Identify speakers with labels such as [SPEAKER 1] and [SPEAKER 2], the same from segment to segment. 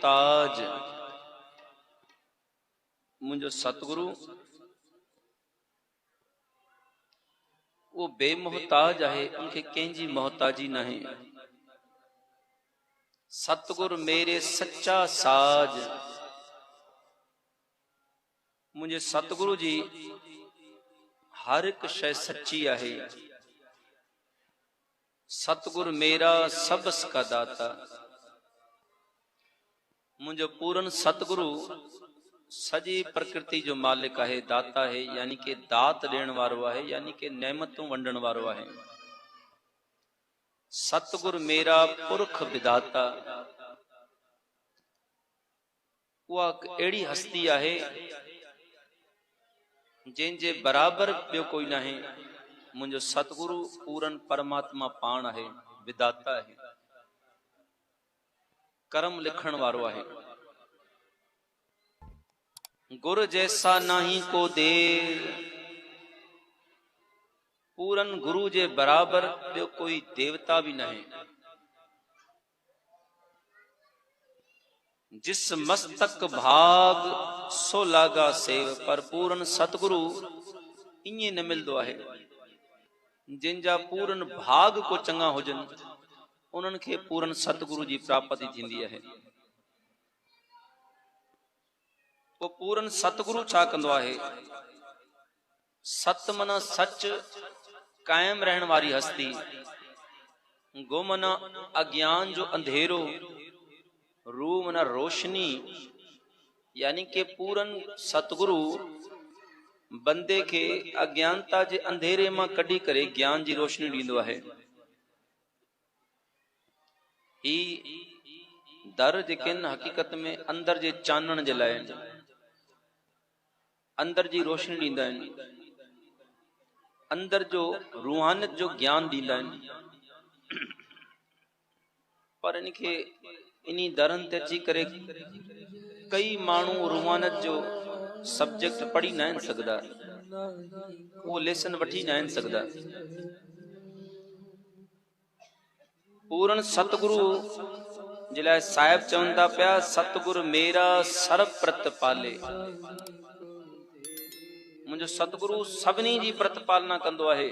[SPEAKER 1] बेमोहताज मुझो सतगुरु वो बेमोहताज है, उनके कंहिंजी मोहताजी नहीं। सतगुरु मेरे सच्चा साज, मुझे सतगुरु जी हर एक शय सच्ची है। सतगुरु मेरा सबस का दाता, मुझे पूर्ण सतगुरु सजी प्रकृति जो मालिक है, दाता है, यानी कि दात देण वारो है, यानी कि नेमतों वंडण वारो है। सतगुरु मेरा पुरख विधाता, वह अड़ी हस्ती है जिनजे बराबर ॿियो कोई नहीं। मुझो सतगुरु पूरन परमात्मा पाण है, विधाता है, कर्म लिखण वारो है। गुर जैसा नहीं को देर, पूरन गुरु जे बराबर ॿियो कोई देवता भी नहीं। जिस मस्तक भाग सो लागा सेव, पर पूरन सतगुरु इं न मिलदो है। जिनजा पूरन भाग को चंगा हुजन, उन्हनि खे पूरन सतगुरु जी प्राप्ति थींदी है। वो पूरन सतगुरु छा कंदो आहे? सत मना सच कायम रहण वारी हस्ती, गो मना अज्ञान जो अंधेरो, रू मना रोशनी, यानी कि पूरन सतगुरु बंदे के अज्ञानता जे अंधेरे मां कढी करे ज्ञान जी रोशनी दींदो है। ही दर जेकिन हकीकत में अंदर जे चानण जे लाइ, अंदर जी रोशनी दींदा आहिनि, अंदर जो रूहानियत जो ज्ञान दींदा आहिनि। पर इनके इन्हीं दरन ते अची करे कई माण्हू रूहानियत जो सब्जेक्ट पढ़ी न आहिनि सघंदा, वो लेसन वठी न आहिनि सघंदा। पूरन सतगुरु जे लाइ साहिब चवनि था पिया, सतगुरु मेरा सर्व प्रतिपाले। मुझो सतगुरु सभिनी जी प्रतिपालना कंदो आहे।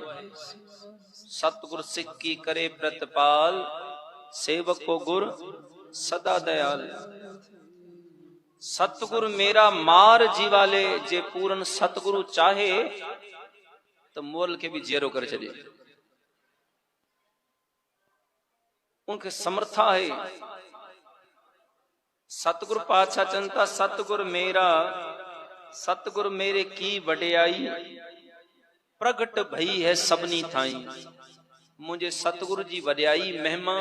[SPEAKER 1] सतगुरु सिक्की करे प्रतिपाल, सेवक को गुर सदा दयाल। सतगुरु मेरा मार जीवाले, जे पूरन सतगुरु चाहे तो मोल के भी जेरो करे छॾे। उनके समर्था है। सतगुरु पातशाह चवनि था, सतगुरु मेरा, सतगुरु मेरे की वडियाई, प्रगट भई है सबनी थाई। मुझे सतगुरु जी वडियाई महिमा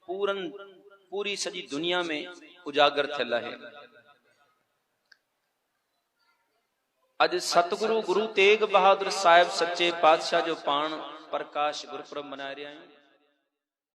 [SPEAKER 1] पूरन पूरी सजी दुनिया में उजागर थियल है। अज सतगुरु गुरु तेग बहादुर साहिब सच्चे पातशाह जो पाण प्रकाश गुरपुरब मनाए रहिया आहियूं।